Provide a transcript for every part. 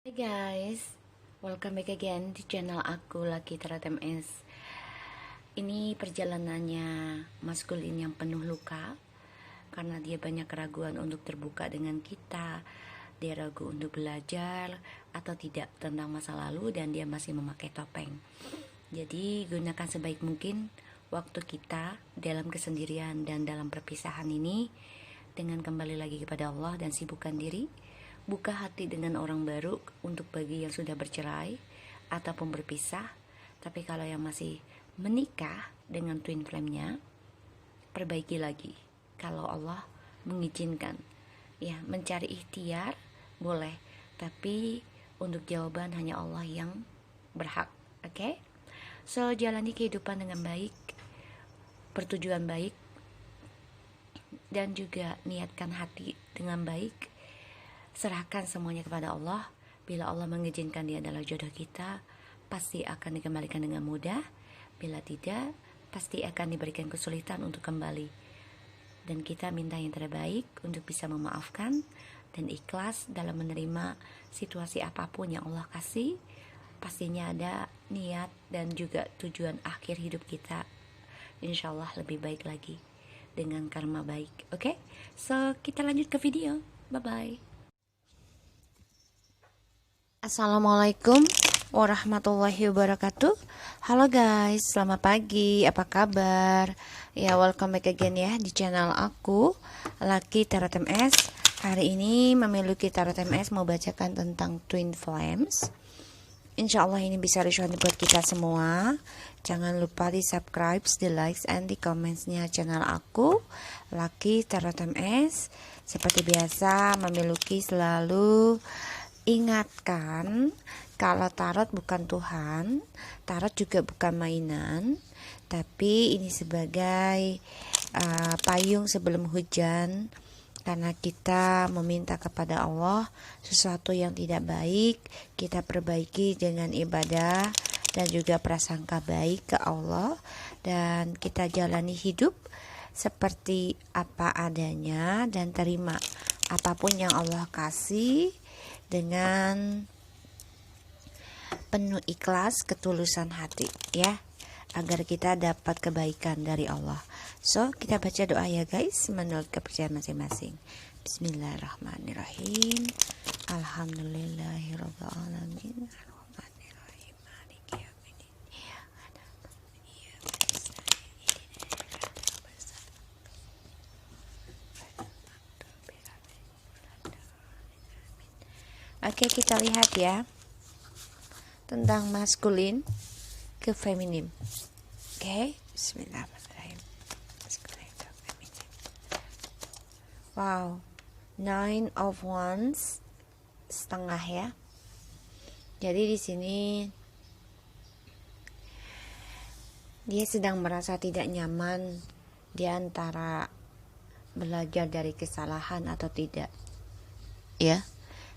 Hai guys, welcome back again di channel aku Lucky Tarot MS. Ini perjalanannya maskulin yang penuh luka karena dia banyak keraguan untuk terbuka dengan kita. Dia ragu untuk belajar atau tidak tentang masa lalu dan dia masih memakai topeng. Jadi gunakan sebaik mungkin waktu kita dalam kesendirian dan dalam perpisahan ini dengan kembali lagi kepada Allah dan sibukkan diri. Buka hati dengan orang baru untuk bagi yang sudah bercerai ataupun berpisah. Tapi kalau yang masih menikah dengan twin flame-nya, perbaiki lagi. Kalau Allah mengizinkan, ya mencari ikhtiar boleh, tapi untuk jawaban hanya Allah yang berhak. Oke? So jalani kehidupan dengan baik, bertujuan baik, dan juga niatkan hati dengan baik. Serahkan semuanya kepada Allah. Bila Allah mengizinkan dia adalah jodoh kita, pasti akan dikembalikan dengan mudah. Bila tidak, pasti akan diberikan kesulitan untuk kembali. Dan kita minta yang terbaik untuk bisa memaafkan dan ikhlas dalam menerima situasi apapun yang Allah kasih. Pastinya ada niat dan juga tujuan akhir hidup kita, insya Allah lebih baik lagi dengan karma baik. Oke? So kita lanjut ke video. Bye bye. Assalamualaikum warahmatullahi wabarakatuh. Halo guys, selamat pagi, apa kabar? Ya, welcome back again ya di channel aku, Lucky Tarot MS. Hari ini memiliki Tarot MS mau bacakan tentang Twin Flames. Insya Allah ini bisa resonan buat kita semua. Jangan lupa di subscribe, di likes, and di commentsnya channel aku, Lucky Tarot MS. Seperti biasa, memiliki selalu ingatkan kalau tarot bukan Tuhan, tarot juga bukan mainan, tapi ini sebagai payung sebelum hujan, karena kita meminta kepada Allah sesuatu yang tidak baik, kita perbaiki dengan ibadah dan juga prasangka baik ke Allah, dan kita jalani hidup seperti apa adanya dan terima apapun yang Allah kasih dengan penuh ikhlas, ketulusan hati ya, agar kita dapat kebaikan dari Allah. So kita baca doa ya guys, menurut kepercayaan masing-masing. Bismillahirrahmanirrahim. Alhamdulillahirabbil alamin. Oke, kita lihat ya tentang maskulin ke feminim. Oke, bismillahirrahmanirrahim. Maskulin ke feminim. Wow, 9 of Wands setengah ya. Jadi di sini dia sedang merasa tidak nyaman di antara belajar dari kesalahan atau tidak. Ya.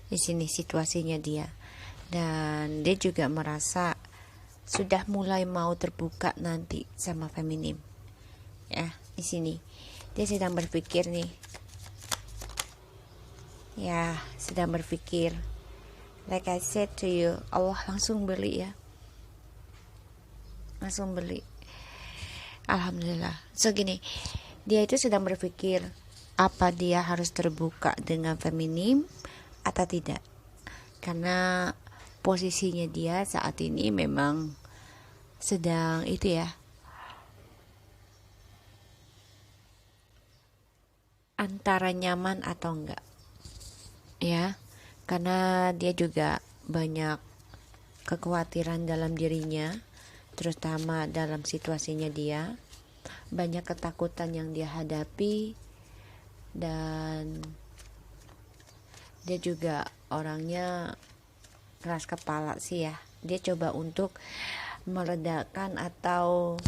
Di sini situasinya dia, dan dia juga merasa sudah mulai mau terbuka nanti sama feminim ya. Di sini dia sedang berpikir nih ya, sedang berpikir, like I said to you, Allah langsung beli ya, langsung beli, alhamdulillah. So gini, dia itu sedang berpikir apa dia harus terbuka dengan feminim atau tidak, karena posisinya dia saat ini memang sedang itu ya, antara nyaman atau enggak ya, karena dia juga banyak kekhawatiran dalam dirinya, terutama dalam situasinya dia, banyak ketakutan yang dia hadapi, dan dia juga orangnya keras kepala sih ya. Dia coba untuk meredakan atau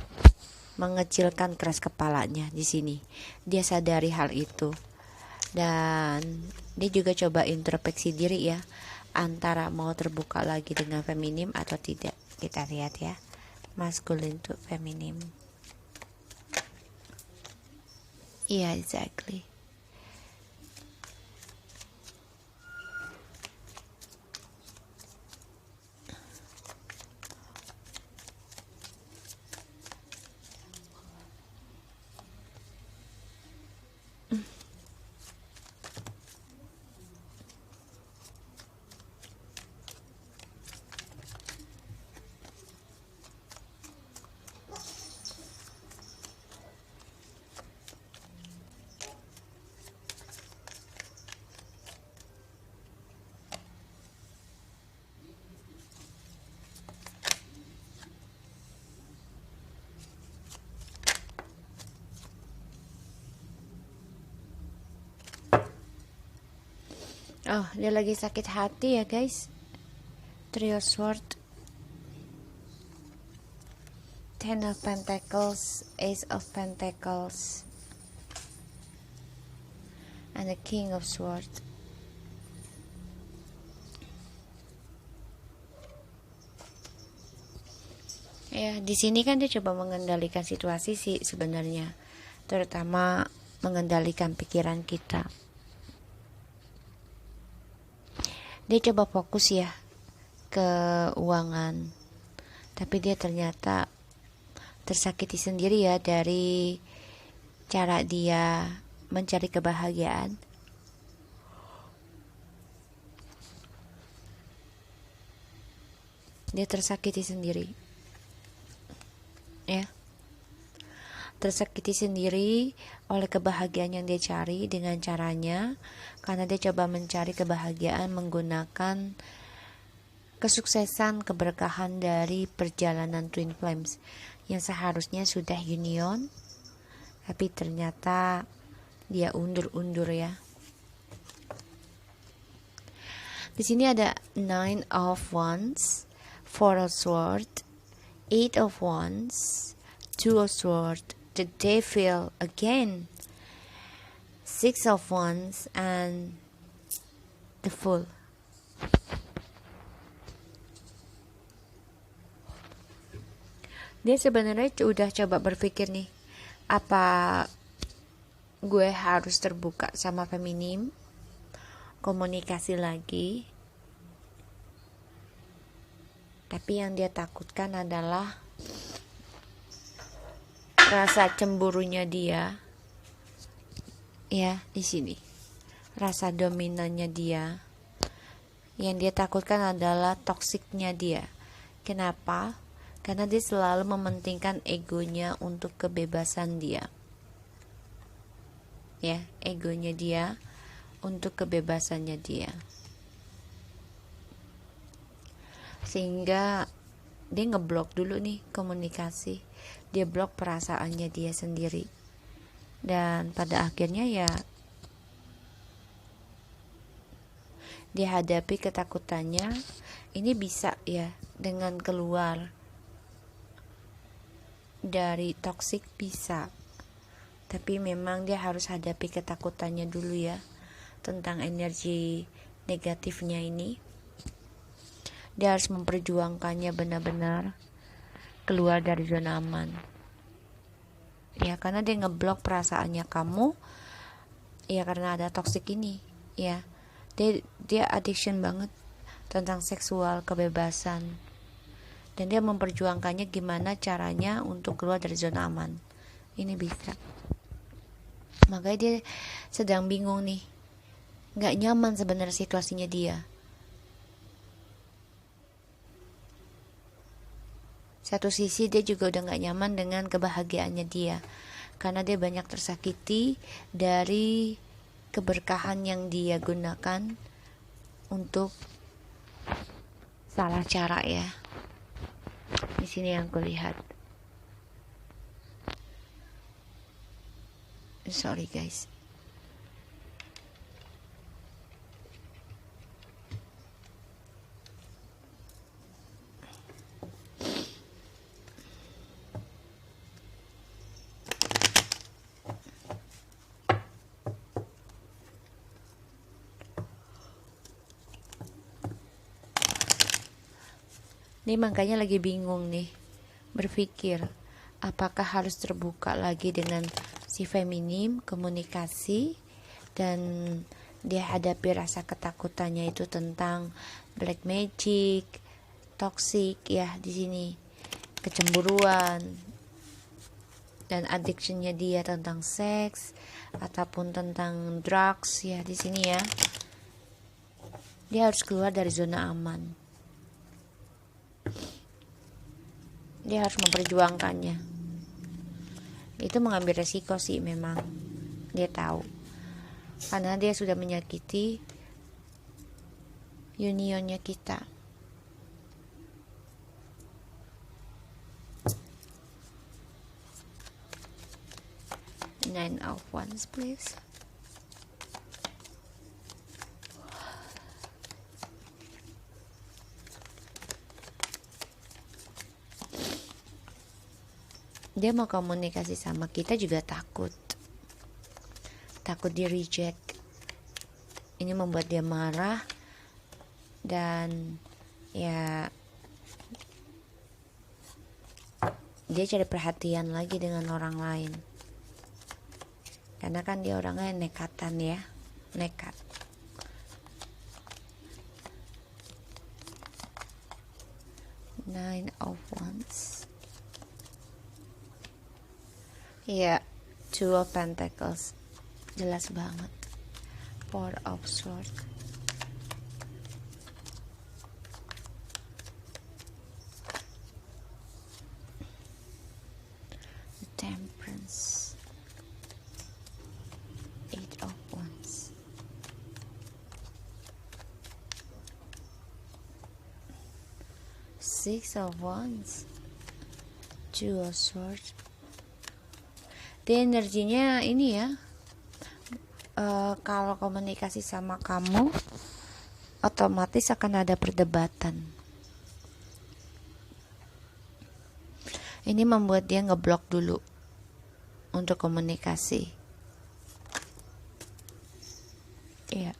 mengecilkan keras kepalanya di sini. Dia sadari hal itu. Dan dia juga coba introspeksi diri ya, antara mau terbuka lagi dengan feminim atau tidak. Kita lihat ya. Masculine to feminim. Iya, exactly. Oh, dia lagi sakit hati ya guys. Trio Sword, Ten of Pentacles, Ace of Pentacles, and the King of Swords. Ya, di sini kan dia coba mengendalikan situasi sih sebenarnya, terutama mengendalikan pikiran kita. Dia coba fokus ya ke keuangan, tapi dia ternyata tersakiti sendiri ya dari cara dia mencari kebahagiaan. Dia tersakiti sendiri. Ya. Tersakiti sendiri oleh kebahagiaan yang dia cari dengan caranya, karena dia coba mencari kebahagiaan menggunakan kesuksesan, keberkahan dari perjalanan Twin Flames yang seharusnya sudah union, tapi ternyata dia undur-undur ya. Di sini ada Nine of Wands, Four of Swords, Eight of Wands, Two of Swords, the Devil again, Six of Wands, and the Fool. Dia sebenarnya udah coba berpikir nih, apa gue harus terbuka sama feminim, komunikasi lagi. Tapi yang dia takutkan adalah rasa cemburunya dia. Ya, di sini. Rasa dominannya dia. Yang dia takutkan adalah toksiknya dia. Kenapa? Karena dia selalu mementingkan egonya untuk kebebasan dia. Ya, egonya dia untuk kebebasannya dia. Sehingga dia ngeblok dulu nih komunikasi, dia blok perasaannya dia sendiri, dan pada akhirnya ya dia hadapi ketakutannya. Ini bisa ya dengan keluar dari toksik, bisa, tapi memang dia harus hadapi ketakutannya dulu ya tentang energi negatifnya ini. Dia harus memperjuangkannya benar-benar keluar dari zona aman. Ya, karena dia ngeblok perasaannya kamu. Ya, karena ada toksik ini. Ya, dia addiction banget tentang seksual, kebebasan. Dan dia memperjuangkannya gimana caranya untuk keluar dari zona aman. Ini bisa. Makanya dia sedang bingung nih. Gak nyaman sebenarnya situasinya dia. Satu sisi dia juga udah gak nyaman dengan kebahagiaannya dia, karena dia banyak tersakiti dari keberkahan yang dia gunakan untuk salah cara ya. Di sini yang kulihat. Sorry guys. Ini makanya lagi bingung nih, berpikir apakah harus terbuka lagi dengan si feminim, komunikasi, dan dia hadapi rasa ketakutannya itu tentang black magic, toxic ya di sini, kecemburuan, dan addictionnya dia tentang seks ataupun tentang drugs ya di sini ya. Dia harus keluar dari zona aman. Dia harus memperjuangkannya. Itu mengambil resiko sih memang. Dia tahu. Karena dia sudah menyakiti unionnya kita. Nine of Wands please. Dia mau komunikasi sama kita juga takut di reject. Ini membuat dia marah dan ya dia cari perhatian lagi dengan orang lain. Karena kan dia orangnya nekatan ya, nekat. Nine of Wands. Ya, Two of Pentacles. Jelas banget. Four of Swords. Temperance. Eight of Wands. Six of Wands. Two of Swords. Dia energinya ini ya, kalau komunikasi sama kamu otomatis akan ada perdebatan. Ini membuat dia ngeblok dulu untuk komunikasi. Iya.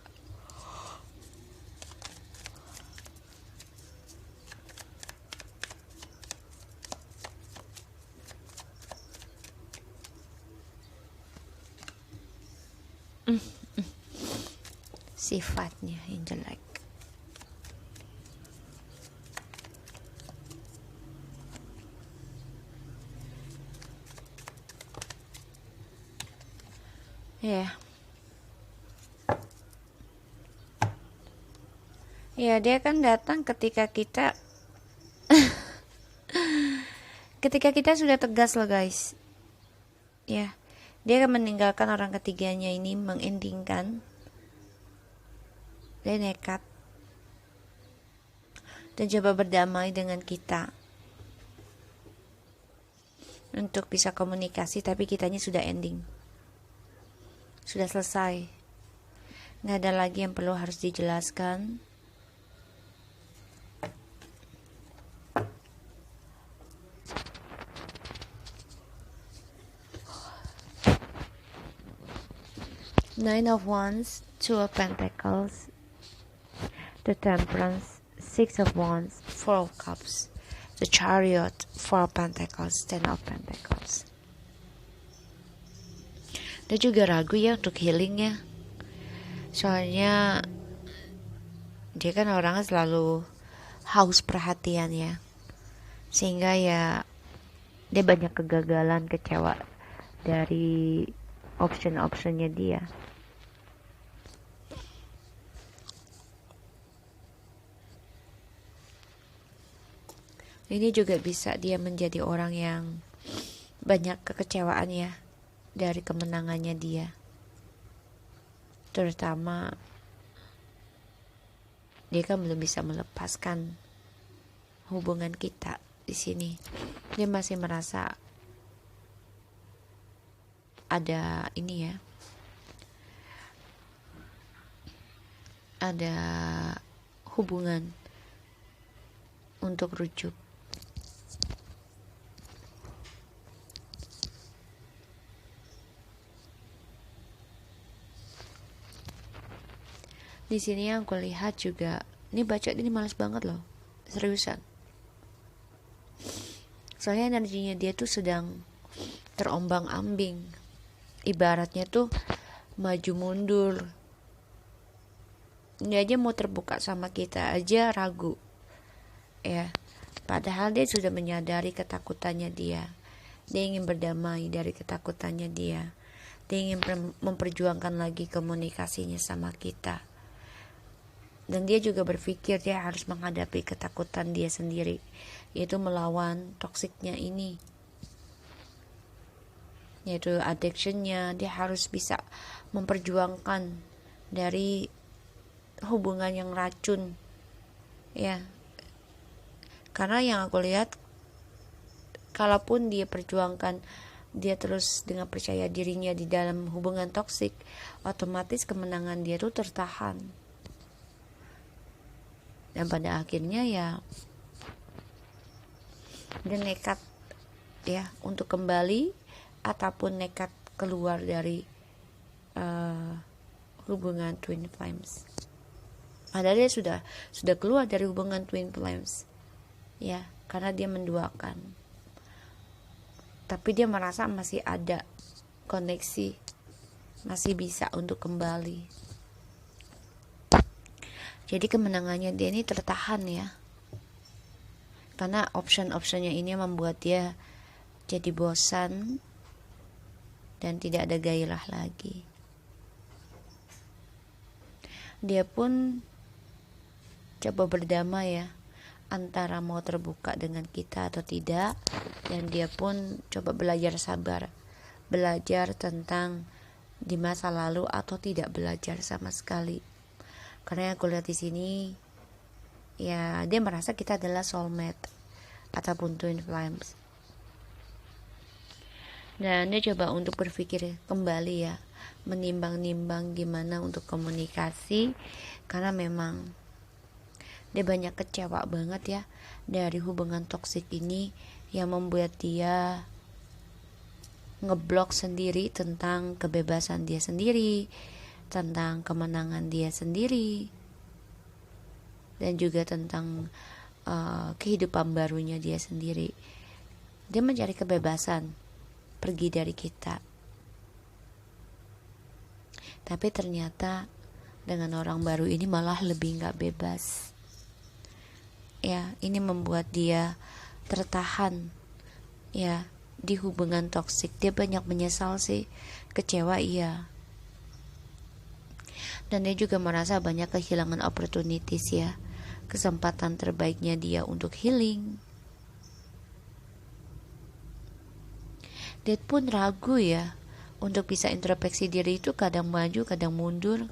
Sifatnya yang jelek. Ya. Ya, dia kan datang ketika kita sudah tegas loh guys. Ya. Dia akan meninggalkan orang ketiganya ini, mengendingkan. Dia nekat dan coba berdamai dengan kita untuk bisa komunikasi, tapi kitanya sudah ending, sudah selesai, nggak ada lagi yang perlu harus dijelaskan. Nine of Wands, Two of Pentacles, the Temperance, Six of Wands, Four of Cups, the Chariot, Four of Pentacles, Ten of Pentacles. Dia juga ragu ya untuk healingnya, soalnya dia kan orangnya selalu haus perhatian ya, sehingga ya dia banyak kegagalan, kecewa dari option-optionnya dia. Ini juga bisa dia menjadi orang yang banyak kekecewaan ya dari kemenangannya dia. Terutama dia kan belum bisa melepaskan hubungan kita di sini. Dia masih merasa ada ini ya, ada hubungan untuk rujuk. Di sini yang aku lihat juga, ini baca ini males banget loh, seriusan. Soalnya energinya dia tuh sedang terombang-ambing, ibaratnya tuh maju mundur. Dia aja mau terbuka sama kita aja ragu, ya. Padahal dia sudah menyadari ketakutannya dia. Dia ingin berdamai dari ketakutannya dia. Dia ingin memperjuangkan lagi komunikasinya sama kita. Dan dia juga berpikir dia harus menghadapi ketakutan dia sendiri, yaitu melawan toksiknya ini, yaitu addictionnya. Dia harus bisa memperjuangkan dari hubungan yang racun ya. Karena yang aku lihat, kalaupun dia perjuangkan, dia terus dengan percaya dirinya di dalam hubungan toksik, otomatis kemenangan dia tuh tertahan. Dan pada akhirnya ya dia nekat ya untuk kembali ataupun nekat keluar dari hubungan twin flames. Padahal dia sudah keluar dari hubungan twin flames, ya, karena dia menduakan. Tapi dia merasa masih ada koneksi, masih bisa untuk kembali. Jadi kemenangannya dia ini tertahan ya, karena option-optionnya ini membuat dia jadi bosan dan tidak ada gairah lagi. Dia pun coba berdamai ya, antara mau terbuka dengan kita atau tidak. Dan dia pun coba belajar sabar, belajar tentang di masa lalu atau tidak belajar sama sekali. Karena aku lihat di sini ya, dia merasa kita adalah soulmate ataupun twin flames. Dan dia coba untuk berpikir kembali ya, menimbang-nimbang gimana untuk komunikasi, karena memang dia banyak kecewa banget ya dari hubungan toksik ini, yang membuat dia ngeblok sendiri tentang kebebasan dia sendiri, tentang kemenangan dia sendiri, dan juga tentang kehidupan barunya dia sendiri. Dia mencari kebebasan pergi dari kita, tapi ternyata dengan orang baru ini malah lebih gak bebas ya. Ini membuat dia tertahan ya di hubungan toksik. Dia banyak menyesal sih, kecewa iya, dan dia juga merasa banyak kehilangan opportunities ya, kesempatan terbaiknya dia untuk healing. Dia pun ragu ya untuk bisa introspeksi diri, itu kadang maju kadang mundur.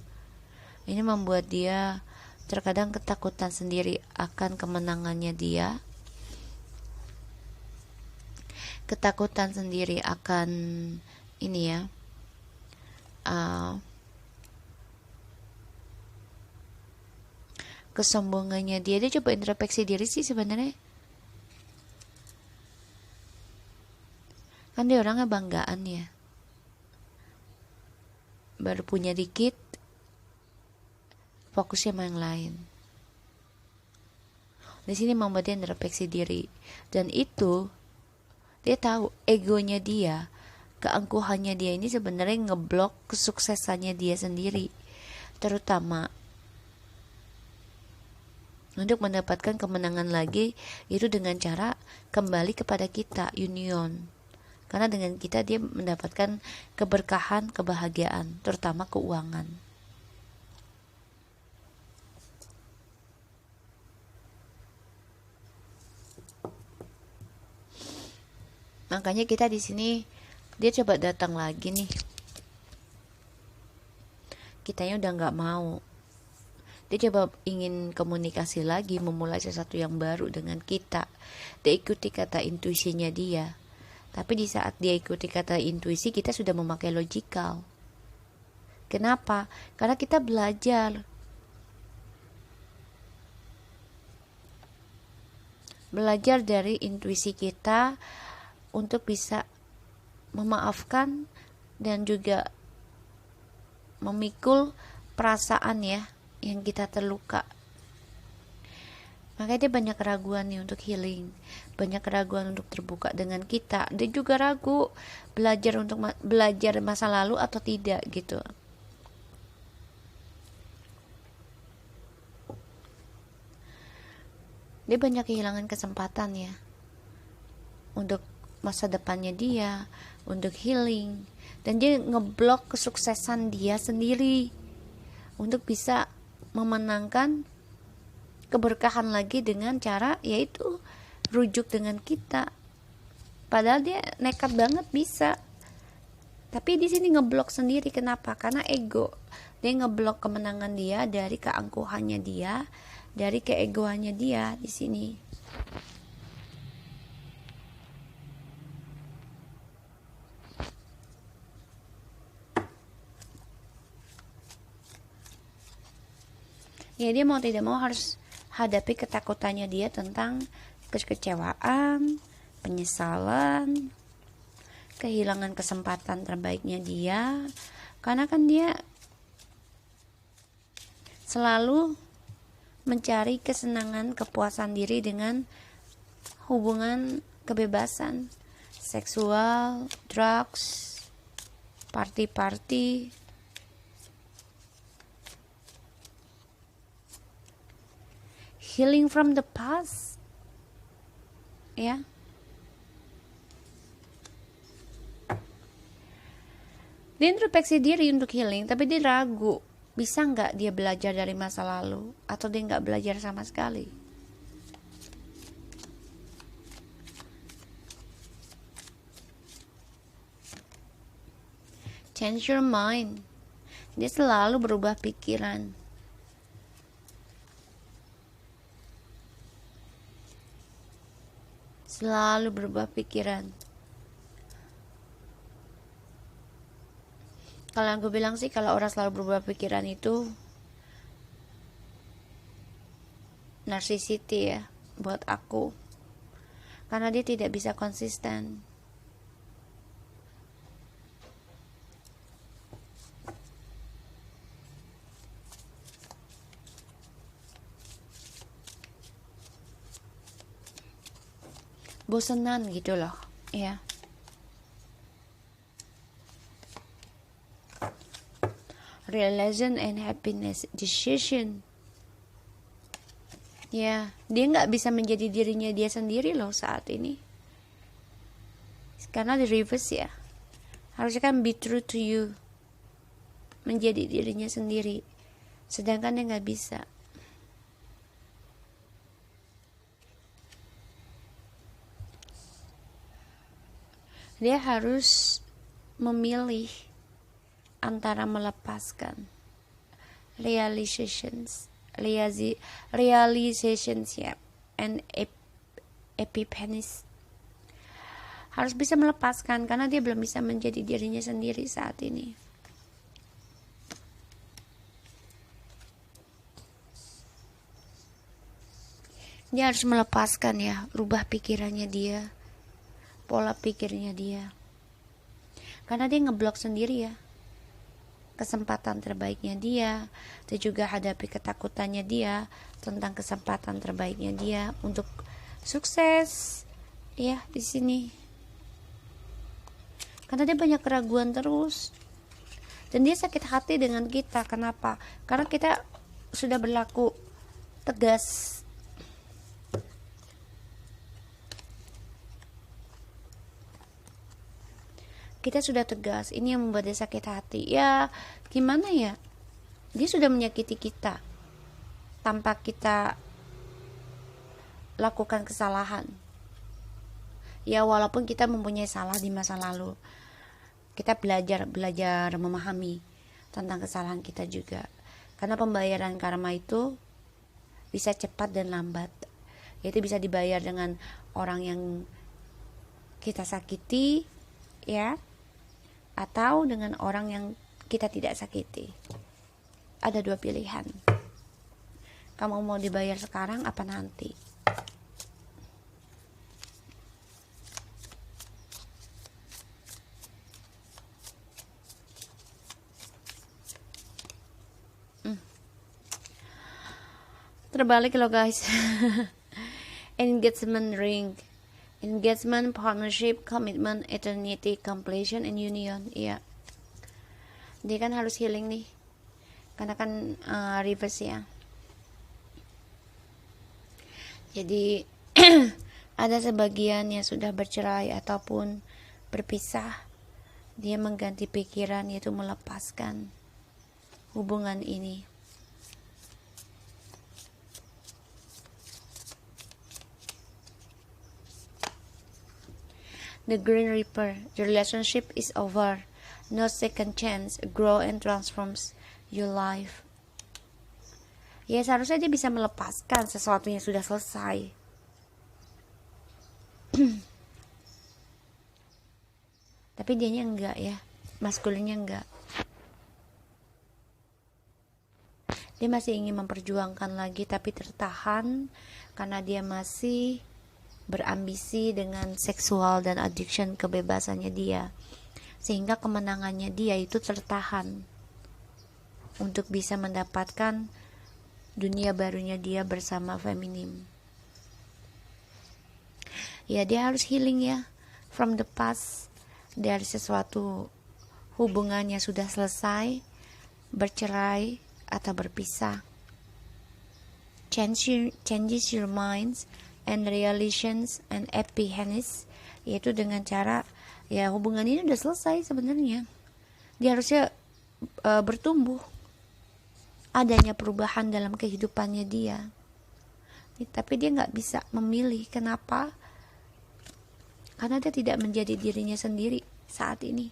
Ini membuat dia terkadang ketakutan sendiri akan kemenangannya dia, ketakutan sendiri akan ini ya, kesombongannya dia. Dia coba introspeksi diri sih sebenarnya, kan dia orangnya banggaan ya, baru punya dikit fokusnya sama yang lain. Di sini membuat dia introspeksi diri, dan itu dia tahu egonya dia, keangkuhannya dia ini sebenarnya ngeblok kesuksesannya dia sendiri, terutama untuk mendapatkan kemenangan lagi, itu dengan cara kembali kepada kita, union. Karena dengan kita dia mendapatkan keberkahan, kebahagiaan, terutama keuangan. Makanya kita di sini dia coba datang lagi nih. Kitanya udah nggak mau. Dia coba ingin komunikasi lagi, memulai sesuatu yang baru dengan kita. Dia ikuti kata intuisinya dia. Tapi di saat dia ikuti kata intuisi, kita sudah memakai logikal. Kenapa? Karena kita belajar dari intuisi kita untuk bisa memaafkan dan juga memikul perasaan ya yang kita terluka. Makanya dia banyak keraguan nih untuk healing, banyak keraguan untuk terbuka dengan kita. Dia juga ragu belajar untuk belajar masa lalu atau tidak gitu. Dia banyak kehilangan kesempatan ya untuk masa depannya dia, untuk healing, dan dia ngeblok kesuksesan dia sendiri untuk bisa memenangkan keberkahan lagi dengan cara yaitu rujuk dengan kita. Padahal dia nekat banget bisa, tapi di sini ngeblok sendiri. Kenapa? Karena ego. Dia ngeblok kemenangan dia dari keangkuhannya dia, dari keegoannya dia di sini. Ya dia mau tidak mau harus hadapi ketakutannya dia tentang kekecewaan, penyesalan, kehilangan kesempatan terbaiknya dia, karena kan dia selalu mencari kesenangan, kepuasan diri dengan hubungan kebebasan, seksual, drugs, party-party. Healing from the past, ya. Dia introspeksi diri untuk healing, tapi dia ragu, bisa nggak dia belajar dari masa lalu, atau dia nggak belajar sama sekali. Change your mind. Dia selalu berubah pikiran. Selalu berubah pikiran. Kalau aku bilang sih, kalau orang selalu berubah pikiran itu narcissistic ya buat aku, karena dia tidak bisa konsisten. Bosenan gitu loh, ya. Realization and happiness decision. Ya, dia nggak bisa menjadi dirinya dia sendiri loh saat ini. Karena di reverse ya. Harusnya kan be true to you. Menjadi dirinya sendiri. Sedangkan dia nggak bisa. Dia harus memilih antara melepaskan realizations ya, and epiphanies. Harus bisa melepaskan, karena dia belum bisa menjadi dirinya sendiri saat ini. Dia harus melepaskan ya, rubah pikirannya dia, pola pikirnya dia, karena dia ngeblok sendiri ya kesempatan terbaiknya dia, dan juga hadapi ketakutannya dia tentang kesempatan terbaiknya dia untuk sukses ya di sini. Karena dia banyak keraguan terus, dan dia sakit hati dengan kita. Kenapa? Karena kita sudah berlaku tegas. Kita sudah tegas, ini yang membuat dia sakit hati. Ya, gimana ya? Dia sudah menyakiti kita tanpa kita lakukan kesalahan. Ya, walaupun kita mempunyai salah di masa lalu, kita belajar memahami tentang kesalahan kita juga. Karena pembayaran karma itu bisa cepat dan lambat. Yaitu bisa dibayar dengan orang yang kita sakiti, ya, atau dengan orang yang kita tidak sakiti. Ada dua pilihan. Kamu mau dibayar sekarang apa nanti? Terbalik loh guys. Engagement ring. Engagement, partnership, commitment, eternity, completion, and union. Iya. Dia kan harus healing nih. Karena kan reverse ya. Jadi ada sebagian yang sudah bercerai ataupun berpisah. Dia mengganti pikiran, yaitu melepaskan hubungan ini. The Green Reaper, the relationship is over. No second chance, grow and transforms your life. Ya, seharusnya dia bisa melepaskan sesuatu yang sudah selesai. Tapi dianya enggak ya, maskulinnya enggak. Dia masih ingin memperjuangkan lagi, tapi tertahan karena dia masih berambisi dengan seksual dan addiction kebebasannya dia, sehingga kemenangannya dia itu tertahan untuk bisa mendapatkan dunia barunya dia bersama feminim. Ya, dia harus healing ya from the past, dari sesuatu hubungannya sudah selesai, bercerai atau berpisah. Changes your minds and relations and happiness, yaitu dengan cara ya hubungan ini udah selesai sebenarnya. Dia harusnya bertumbuh, adanya perubahan dalam kehidupannya dia. Tapi dia nggak bisa memilih. Kenapa? Karena dia tidak menjadi dirinya sendiri saat ini.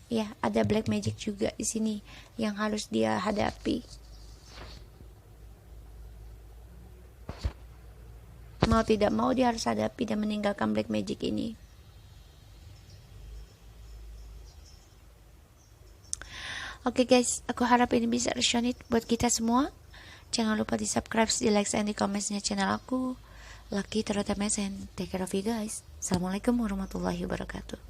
Ya, ada black magic juga di sini yang harus dia hadapi. Mau tidak mau dia harus hadapi dan meninggalkan black magic ini. Oke guys, aku harap ini bisa resonate buat kita semua. Jangan lupa di subscribe, di like, dan di komennya channel aku. Lucky Terutama, and take care of you guys. Assalamualaikum warahmatullahi wabarakatuh.